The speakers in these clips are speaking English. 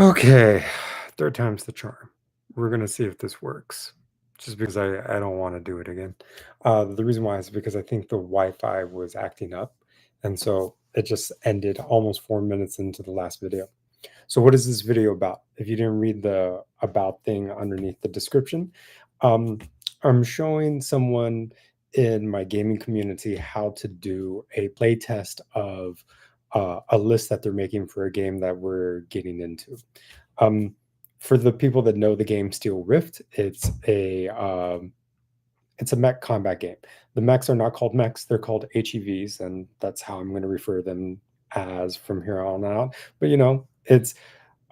Okay, third time's the charm. We're gonna see if this works. Just because I don't want to do it again. The reason why is because I think the Wi-Fi was acting up, and so it just ended almost 4 minutes into the last video. So what is this video about? If you didn't read the about thing underneath the description, um, I'm showing someone in my gaming community how to do a play test of a list that they're making for a game that we're getting into. Um, for the people that know the game Steel Rift, it's a mech combat game. The mechs are not called mechs; they're called HEVs, and that's how I'm going to refer them as from here on out. But it's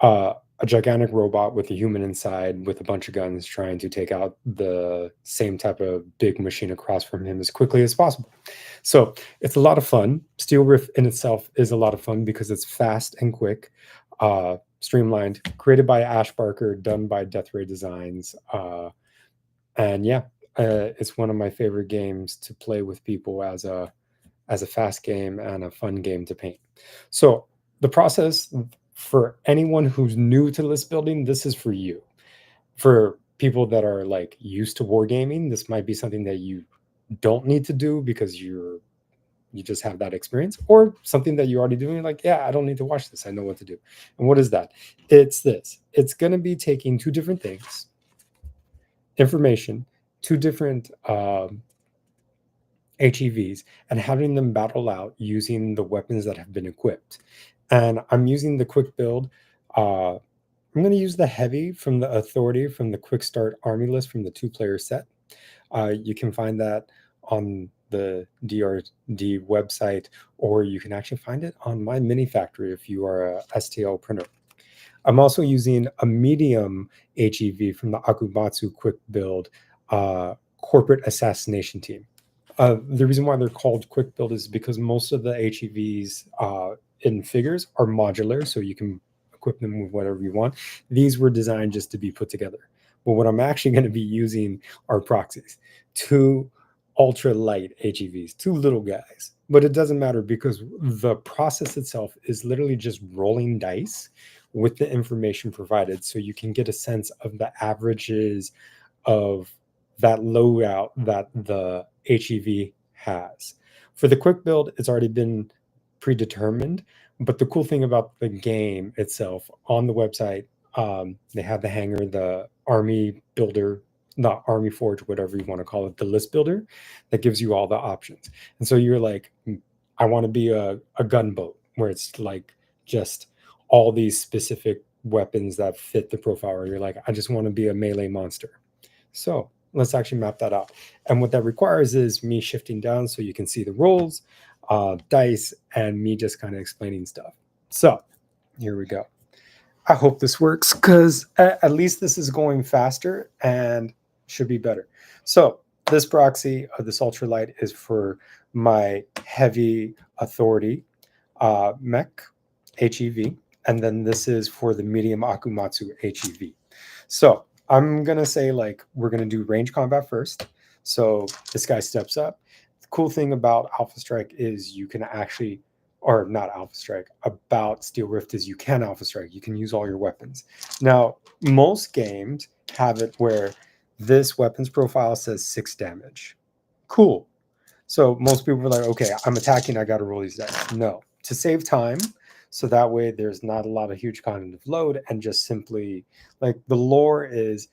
a gigantic robot with a human inside with a bunch of guns trying to take out the same type of big machine across from him as quickly as possible. So it's a lot of fun. Steel Rift in itself is a lot of fun because it's fast and quick, streamlined, created by Ash Barker, done by Death Ray Designs. And yeah, it's one of my favorite games to play with people as a fast game and a fun game to paint. So the process for anyone who's new to list building, this is for you. For people that are like used to wargaming, this might be something that you don't need to do because you just have that experience, or something that you're already doing. Like, yeah, I don't need to watch this. I know what to do. And what is that? It's this. It's going to be taking two different things, information, two different HEVs, and having them battle out using the weapons that have been equipped. And I'm using the quick build. I'm going to use the heavy from the Authority from the Quick Start Army list from the two-player set. You can find that on the DRD website, or you can actually find it on my Mini Factory if you are a STL printer. I'm also using a medium HEV from the Akumatsu Quick Build Corporate Assassination Team. The reason why they're called quick build is because most of the HEVs in figures are modular, so you can equip them with whatever you want. These were designed just to be put together. But what I'm actually going to be using are proxies, two ultra light HEVs, two little guys. But it doesn't matter because the process itself is literally just rolling dice with the information provided, so you can get a sense of the averages of that loadout that the HEV has. For the quick build, it's already been predetermined. But the cool thing about the game itself on the website, they have the hanger, the army builder, not army forge, whatever you want to call it, the list builder that gives you all the options. And so you're like, I want to be a gunboat where it's like just all these specific weapons that fit the profile. Or you're like, I just want to be a melee monster. So let's actually map that out. And what that requires is me shifting down so you can see the rolls, dice, and me just kind of explaining stuff. So here we go. I hope this works because at least this is going faster and should be better. So this proxy of this ultralight is for my heavy authority mech HEV, and then this is for the medium Akumatsu HEV. So I'm gonna say like we're gonna do range combat first. So this guy steps up. The cool thing about Alpha Strike is you can actually, or not Alpha Strike, about Steel Rift is you can Alpha Strike. You can use all your weapons. Now, most games have it where this weapons profile says 6 damage. Cool. So most people are like, okay, I'm attacking, I gotta roll these dice. No. To save time, so that way there's not a lot of huge cognitive load, and just simply like the lore is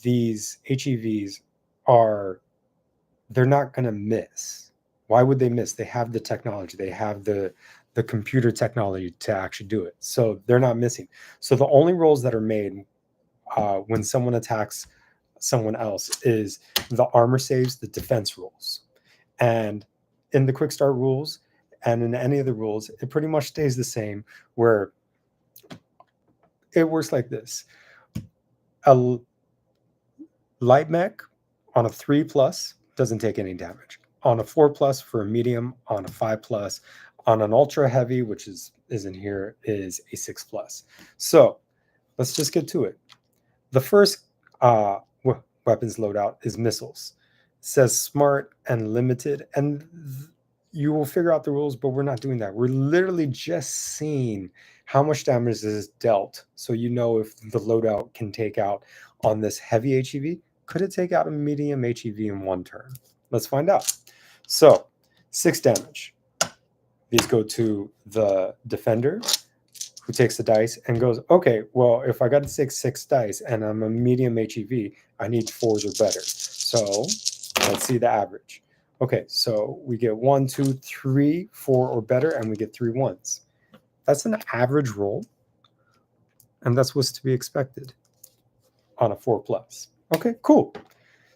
these HEVs are, they're not gonna miss. Why would they miss? They have the technology, they have the computer technology to actually do it. So they're not missing. So the only rolls that are made when someone attacks someone else is the armor saves, the defense rolls. And in the quick start rules and in any of the rules, it pretty much stays the same, where it works like this. A light mech on a 3+ doesn't take any damage. On a 4+ for a medium, on a 5+, on an ultra heavy, which is in here, is a 6+. So let's just get to it. The first weapons loadout is missiles. It says smart and limited, and you will figure out the rules, but we're not doing that. We're literally just seeing how much damage is dealt. So you know if the loadout can take out on this heavy HEV, could it take out a medium HEV in one turn? Let's find out. So 6 damage. These go to the defender, who takes the dice and goes, okay, well, if I got to take 6 dice and I'm a medium HEV, I need 4s or better. So let's see the average. Okay, so we get 1, 2, 3, 4 or better, and we get 3 1s. That's an average roll, and that's what's to be expected on a 4 plus. Okay, cool.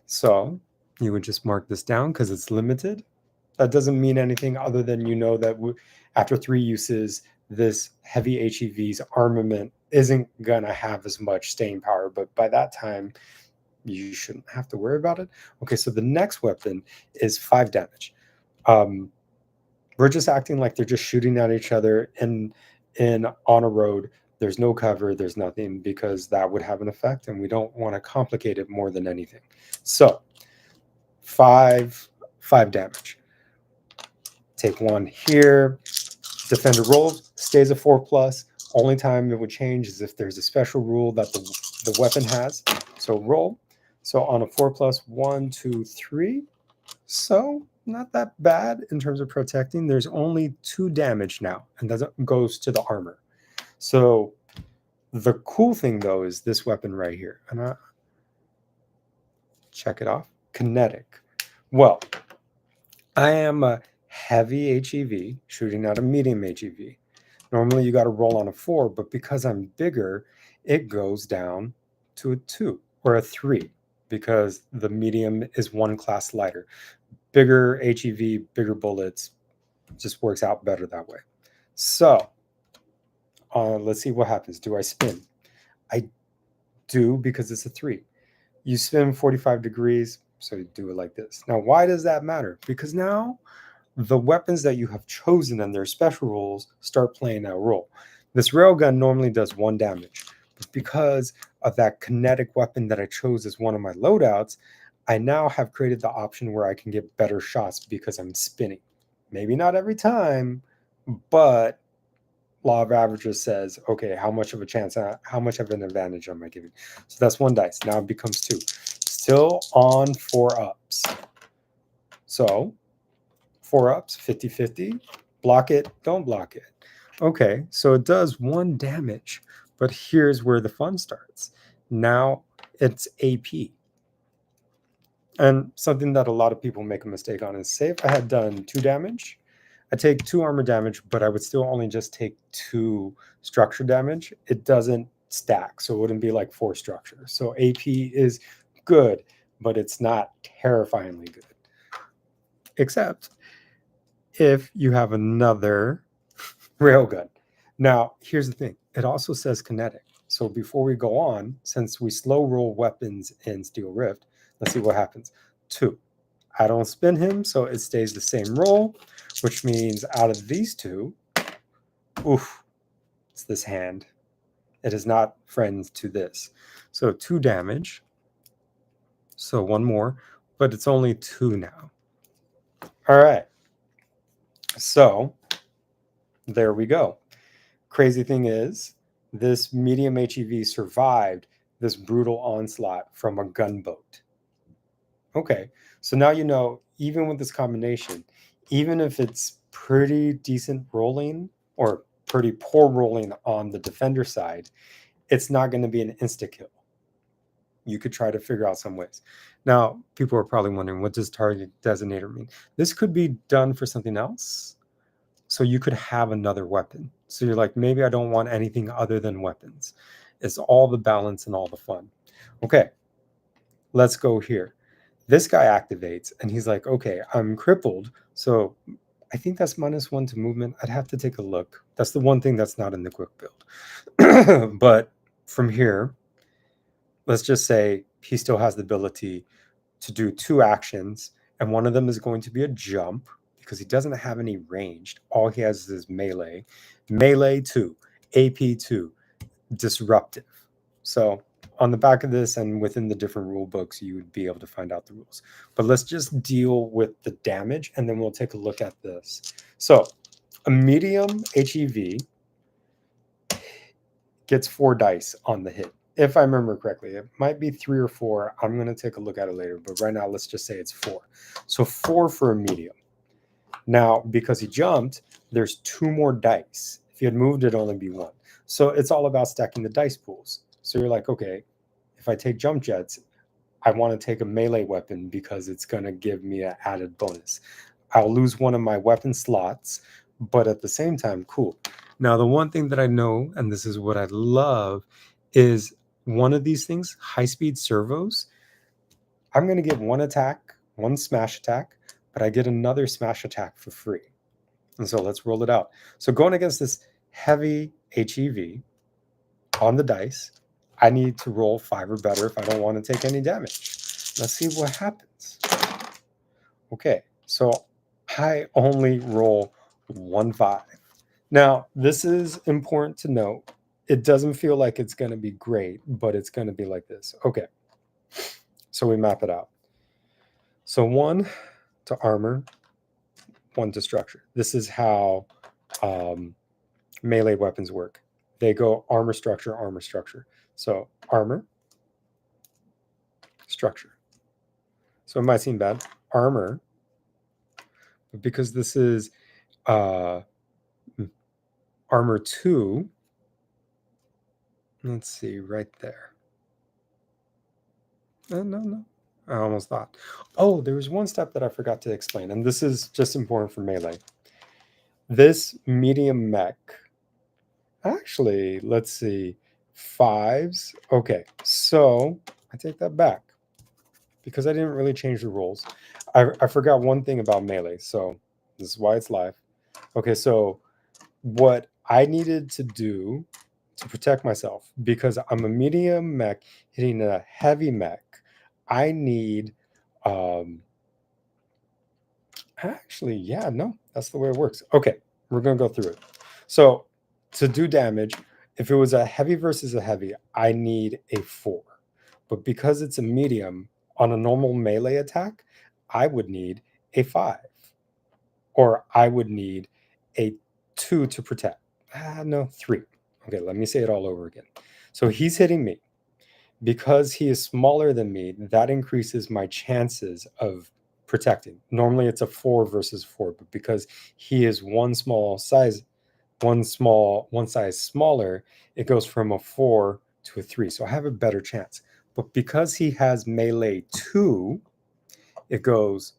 So you would just mark this down because it's limited. That doesn't mean anything other than you know that after 3 uses, this heavy HEV's armament isn't going to have as much staying power, but by that time, you shouldn't have to worry about it. Okay, so the next weapon is 5 damage. We're just acting like they're just shooting at each other in on a road. There's no cover, there's nothing, because that would have an effect, and we don't want to complicate it more than anything. So 5 damage. Take 1 here. Defender rolls, stays a 4 plus. Only time it would change is if there's a special rule that the weapon has. So roll. So on a 4 plus, 1, 2, 3. So not that bad in terms of protecting. There's only 2 damage now, and that goes to the armor. So the cool thing though is this weapon right here. And I check it off. Kinetic. Well, I am a heavy HEV shooting at a medium HEV. Normally you got to roll on a 4, but because I'm bigger, it goes down to a 2 or a 3 because the medium is 1 class lighter. Bigger HEV, bigger bullets, just works out better that way. So let's see what happens. Do I spin? I do, because it's a 3. You spin 45 degrees, so you do it like this. Now, why does that matter? Because now the weapons that you have chosen and their special rules start playing that role. This railgun normally does 1 damage, but because of that kinetic weapon that I chose as one of my loadouts, I now have created the option where I can get better shots because I'm spinning. Maybe not every time, but law of averages says, okay, how much of a chance, how much of an advantage am I giving? So that's 1 dice. Now it becomes 2. Still on 4 ups. So 4 ups, 50-50. Block it, don't block it. Okay, so it does 1 damage, but here's where the fun starts. Now it's AP. And something that a lot of people make a mistake on is, say if I had done 2 damage, I take 2 armor damage, but I would still only just take 2 structure damage. It doesn't stack, so it wouldn't be like 4 structure. So AP is good, but it's not terrifyingly good. Except if you have another railgun. Now, here's the thing. It also says kinetic. So before we go on, since we slow roll weapons in Steel Rift, let's see what happens. 2. I don't spin him, so it stays the same roll, which means out of these 2, oof, it's this hand. It is not friends to this. So 2 damage. So 1 more, but it's only 2 now. All right. So there we go. Crazy thing is, this medium HEV survived this brutal onslaught from a gunboat. Okay, so now you know, even with this combination, even if it's pretty decent rolling or pretty poor rolling on the defender side, it's not going to be an insta-kill. You could try to figure out some ways. Now, people are probably wondering, what does target designator mean? This could be done for something else. So you could have another weapon. So you're like, maybe I don't want anything other than weapons. It's all the balance and all the fun. Okay, let's go here. This guy activates and he's like, okay, I'm crippled. So I think that's -1 to movement. I'd have to take a look. That's the one thing that's not in the quick build. But from here, let's just say he still has the ability to do 2 actions, and one of them is going to be a jump because he doesn't have any ranged. All he has is melee 2, AP 2, disruptive. So on the back of this and within the different rule books, you would be able to find out the rules. But let's just deal with the damage, and then we'll take a look at this. So a medium HEV gets 4 dice on the hit, if I remember correctly. It might be 3 or 4. I'm going to take a look at it later, but right now let's just say it's 4. So 4 for a medium. Now, because he jumped, there's 2 more dice. If he had moved, it'd only be 1. So it's all about stacking the dice pools. So you're like, okay, if I take jump jets, I want to take a melee weapon because it's going to give me an added bonus. I'll lose one of my weapon slots, but at the same time, cool. Now, the one thing that I know, and this is what I love, is one of these things, high-speed servos, I'm going to get 1 attack, 1 smash attack, but I get another smash attack for free. And so let's roll it out. So going against this heavy HEV on the dice, I need to roll 5 or better if I don't want to take any damage. Let's see what happens. Okay, so I only roll 1 5. Now, this is important to note. It doesn't feel like it's going to be great, but it's going to be like this. Okay, so we map it out. So 1 to armor, 1 to structure. This is how melee weapons work. They go armor, structure, armor, structure. So armor, structure. So it might seem bad. Armor, but because this is armor 2, let's see, right there. No. I almost thought. Oh, there was one step that I forgot to explain, and this is just important for melee. This medium mech, actually, let's see, 5s. Okay, so I take that back because I didn't really change the rules. I forgot one thing about melee, so this is why it's live. Okay, so what I needed to do to protect myself, because I'm a medium mech hitting a heavy mech, I need actually, yeah, no, that's the way it works. Okay, we're gonna go through it. So to do damage, if it was a heavy versus a heavy, I need a 4. But because it's a medium, on a normal melee attack, I would need a 5. Or I would need a 2 to protect. No, 3. Okay, let me say it all over again. So he's hitting me. Because he is smaller than me, that increases my chances of protecting. Normally it's a 4 versus 4, but because he is one size smaller, it goes from a 4 to a 3. So I have a better chance. But because he has melee 2, it goes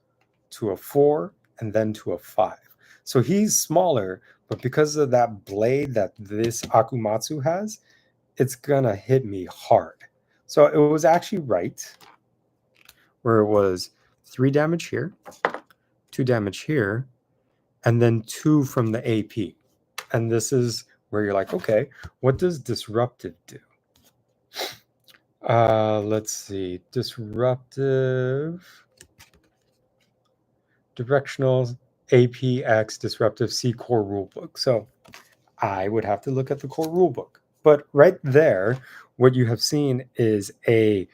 to a 4 and then to a 5. So he's smaller, but because of that blade that this Akumatsu has, it's gonna hit me hard. So it was actually right, where it was 3 damage here, 2 damage here, and then 2 from the AP. And this is where you're like, okay, what does disruptive do? Let's see, disruptive, directional, APX, disruptive, C core rulebook. So I would have to look at the core rulebook. But right there, what you have seen is a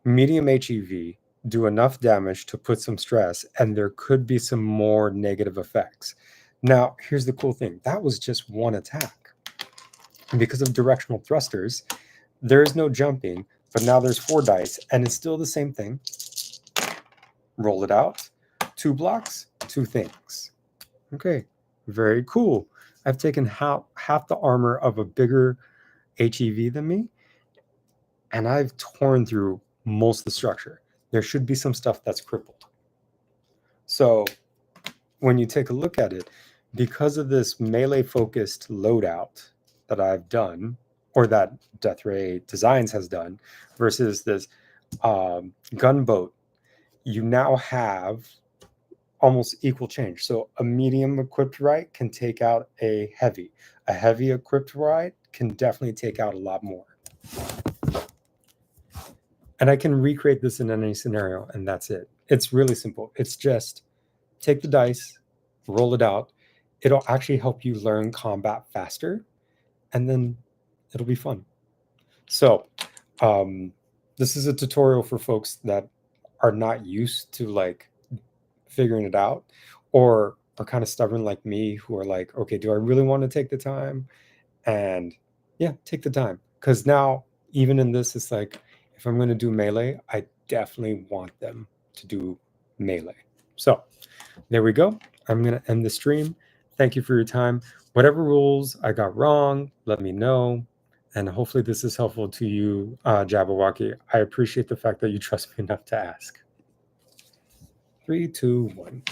medium HEV do enough damage to put some stress, and there could be some more negative effects. Now, here's the cool thing. That was just 1 attack. And because of directional thrusters, there is no jumping, but now there's 4 dice, and it's still the same thing. Roll it out. 2 blocks, 2 things. Okay, very cool. I've taken half the armor of a bigger HEV than me, and I've torn through most of the structure. There should be some stuff that's crippled. So when you take a look at it, because of this melee-focused loadout that I've done, or that Death Ray Designs has done, versus this gunboat, you now have almost equal change. So a medium equipped ride can take out a heavy. A heavy equipped ride can definitely take out a lot more. And I can recreate this in any scenario, and that's it. It's really simple. It's just take the dice, roll it out. It'll actually help you learn combat faster, and then it'll be fun. So This is a tutorial for folks that are not used to like figuring it out, or are kind of stubborn like me, who are like, okay, do I really want to take the time? And yeah, take the time. Because now, even in this, it's like, if I'm going to do melee, I definitely want them to do melee. So there we go. I'm going to end the stream. Thank you for your time. Whatever rules I got wrong, let me know. And hopefully this is helpful to you, Jabberwocky. I appreciate the fact that you trust me enough to ask. 3, 2, 1.